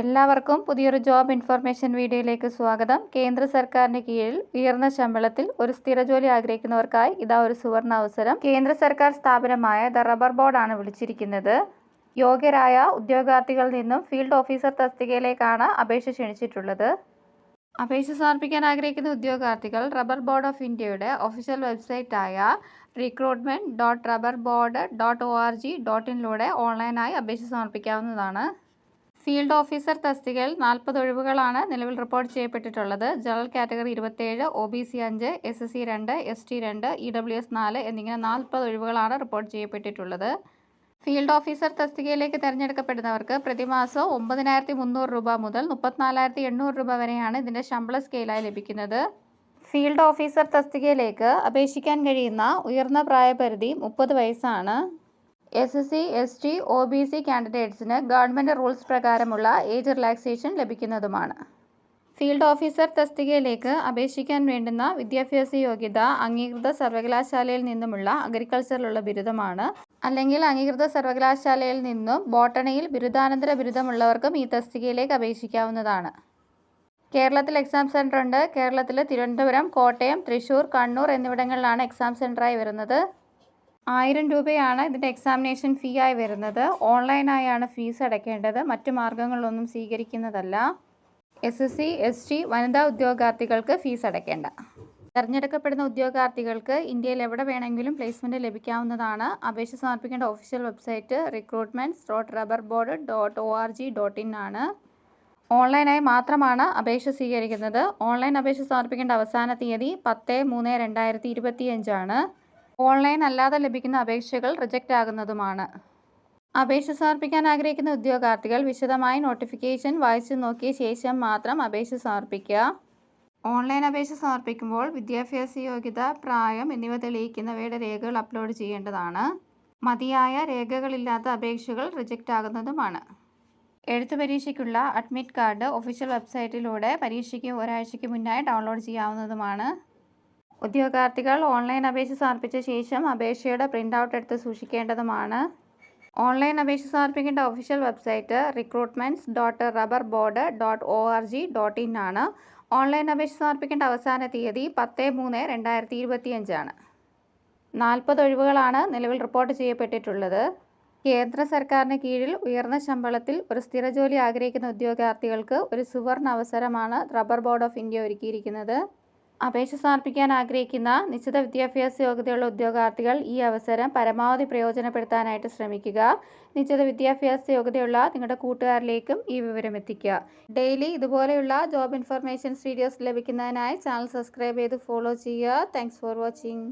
എല്ലാവർക്കും പുതിയൊരു job information വീഡിയോയിലേക്ക് സ്വാഗതം. കേന്ദ്ര സർക്കാരിന് കീഴിൽ ഉയർന്ന ശമ്പളത്തിൽ ഒരു സ്ഥിര ജോലി ആഗ്രഹിക്കുന്നവർക്കായി ഇതാ ഒരു സുവർണ അവസരം. കേന്ദ്ര സർക്കാർ സ്ഥാപനമായ ദ റബ്ബർ ബോർഡാണ് വിളിച്ചിരിക്കുന്നത്. യോഗ്യരായ ഉദ്യോഗാർത്ഥികളിൽ നിന്നും ഫീൽഡ് ഓഫീസർ തസ്തികയിലേക്കാണ് അപേക്ഷ ക്ഷണിച്ചിട്ടുള്ളത്. അപേക്ഷ സമർപ്പിക്കാൻ ആഗ്രഹിക്കുന്ന ഉദ്യോഗാർത്ഥികൾ റബ്ബർ ബോർഡ് ഓഫ് ഇന്ത്യയുടെ ഒഫീഷ്യൽ വെബ്സൈറ്റായ recruitment.rubberboard.org.in ഓൺലൈനായി അപേക്ഷ സമർപ്പിക്കാവുന്നതാണ്. ഫീൽഡ് ഓഫീസർ തസ്തികയിൽ 40 ഒഴിവുകളാണ് നിലവിൽ റിപ്പോർട്ട് ചെയ്യപ്പെട്ടിട്ടുള്ളത്. General category 27, OBC 5, SSC 2, ST 2, EWS 4 എന്നിങ്ങനെ 40 ഒഴിവുകളാണ് റിപ്പോർട്ട് ചെയ്യപ്പെട്ടിട്ടുള്ളത്. ഫീൽഡ് ഓഫീസർ തസ്തികയിലേക്ക് തിരഞ്ഞെടുക്കപ്പെടുന്നവർക്ക് പ്രതിമാസം 9,300 രൂപ മുതൽ 34,800 രൂപ വരെയാണ് ഇതിൻ്റെ ശമ്പള സ്കെയിലായി ലഭിക്കുന്നത്. ഫീൽഡ് ഓഫീസർ തസ്തികയിലേക്ക് അപേക്ഷിക്കാൻ കഴിയുന്ന ഉയർന്ന പ്രായപരിധി 30 വയസ്സാണ്. SSC, ST, OBC കാൻഡിഡേറ്റ്സിന് ഗവൺമെൻറ് റൂൾസ് പ്രകാരമുള്ള ഏജ് റിലാക്സേഷൻ ലഭിക്കുന്നതുമാണ്. ഫീൽഡ് ഓഫീസർ തസ്തികയിലേക്ക് അപേക്ഷിക്കാൻ വേണ്ടുന്ന വിദ്യാഭ്യാസ യോഗ്യത അംഗീകൃത സർവകലാശാലയിൽ നിന്നുമുള്ള അഗ്രികൾച്ചറിലുള്ള ബിരുദമാണ്. അല്ലെങ്കിൽ അംഗീകൃത സർവകലാശാലയിൽ നിന്നും ബോട്ടണിയിൽ ബിരുദാനന്തര ബിരുദമുള്ളവർക്കും ഈ തസ്തികയിലേക്ക് അപേക്ഷിക്കാവുന്നതാണ്. കേരളത്തിൽ എക്സാം സെൻറ്റർ ഉണ്ട്. കേരളത്തിൽ തിരുവനന്തപുരം, കോട്ടയം, തൃശ്ശൂർ, കണ്ണൂർ എന്നിവിടങ്ങളിലാണ് എക്സാം സെൻറ്ററായി വരുന്നത്. 1000 രൂപയാണ് ഇതിൻ്റെ എക്സാമിനേഷൻ ഫീ ആയി വരുന്നത്. ഓൺലൈനായാണ് ഫീസ് അടയ്ക്കേണ്ടത്. മറ്റു മാർഗങ്ങളൊന്നും സ്വീകരിക്കുന്നതല്ല. SSC, ST വനിതാ ഉദ്യോഗാർത്ഥികൾക്ക് ഫീസ് അടയ്ക്കേണ്ട. തിരഞ്ഞെടുക്കപ്പെടുന്ന ഉദ്യോഗാർത്ഥികൾക്ക് ഇന്ത്യയിൽ എവിടെ വേണമെങ്കിലും പ്ലേസ്മെൻറ്റ് ലഭിക്കാവുന്നതാണ്. അപേക്ഷ സമർപ്പിക്കേണ്ട ഒഫീഷ്യൽ വെബ്സൈറ്റ് recruitments.rubberboard.org.in ആണ്. ഓൺലൈനായി മാത്രമാണ് അപേക്ഷ സ്വീകരിക്കുന്നത്. ഓൺലൈൻ അപേക്ഷ സമർപ്പിക്കേണ്ട അവസാന തീയതി 10/3/2025 ആണ്. ഓൺലൈൻ അല്ലാതെ ലഭിക്കുന്ന അപേക്ഷകൾ റിജക്റ്റ് ആകുന്നതുമാണ്. അപേക്ഷ സമർപ്പിക്കാൻ ആഗ്രഹിക്കുന്ന ഉദ്യോഗാർത്ഥികൾ വിശദമായി നോട്ടിഫിക്കേഷൻ വായിച്ചു നോക്കിയ ശേഷം മാത്രം അപേക്ഷ സമർപ്പിക്കുക. ഓൺലൈൻ അപേക്ഷ സമർപ്പിക്കുമ്പോൾ വിദ്യാഭ്യാസ യോഗ്യത, പ്രായം എന്നിവ തെളിയിക്കുന്നവയുടെ രേഖകൾ അപ്ലോഡ് ചെയ്യേണ്ടതാണ്. മതിയായ രേഖകളില്ലാത്ത അപേക്ഷകൾ റിജക്റ്റ് ആകുന്നതുമാണ്. എഴുത്തു പരീക്ഷയ്ക്കുള്ള അഡ്മിറ്റ് കാർഡ് ഒഫീഷ്യൽ വെബ്സൈറ്റിലൂടെ പരീക്ഷയ്ക്ക് ഒരാഴ്ചയ്ക്ക് മുന്നായി ഡൗൺലോഡ് ചെയ്യാവുന്നതുമാണ്. ഉദ്യോഗാർത്ഥികൾ ഓൺലൈൻ അപേക്ഷ സമർപ്പിച്ച ശേഷം അപേക്ഷയുടെ പ്രിൻ്റ് ഔട്ട് എടുത്ത് സൂക്ഷിക്കേണ്ടതുമാണ്. ഓൺലൈൻ അപേക്ഷ സമർപ്പിക്കേണ്ട ഒഫീഷ്യൽ വെബ്സൈറ്റ് recruitments.rubberboard.org.in ആണ്. ഓൺലൈൻ അപേക്ഷ സമർപ്പിക്കേണ്ട അവസാന തീയതി 10/3/2025 ആണ്. 40 ഒഴിവുകളാണ് നിലവിൽ റിപ്പോർട്ട് ചെയ്യപ്പെട്ടിട്ടുള്ളത്. കേന്ദ്ര സർക്കാരിന് കീഴിൽ ഉയർന്ന ശമ്പളത്തിൽ ഒരു സ്ഥിര ജോലി ആഗ്രഹിക്കുന്ന ഉദ്യോഗാർത്ഥികൾക്ക് ഒരു സുവർണ അവസരമാണ് റബ്ബർ ബോർഡ് ഓഫ് ഇന്ത്യ ഒരുക്കിയിരിക്കുന്നത്. അപേക്ഷ സമർപ്പിക്കാൻ ആഗ്രഹിക്കുന്ന നിശ്ചിത വിദ്യാഭ്യാസ യോഗ്യതയുള്ള ഉദ്യോഗാർത്ഥികൾ ഈ അവസരം പരമാവധി പ്രയോജനപ്പെടുത്താനായിട്ട് ശ്രമിക്കുക. നിശ്ചിത വിദ്യാഭ്യാസ യോഗ്യതയുള്ള നിങ്ങളുടെ കൂട്ടുകാരിലേക്കും ഈ വിവരം എത്തിക്കുക. ഡെയിലി ഇതുപോലെയുള്ള ജോബ് ഇൻഫർമേഷൻസ് വീഡിയോസ് ലഭിക്കുന്നതിനായി ചാനൽ സബ്സ്ക്രൈബ് ചെയ്ത് ഫോളോ ചെയ്യുക. Thanks for watching.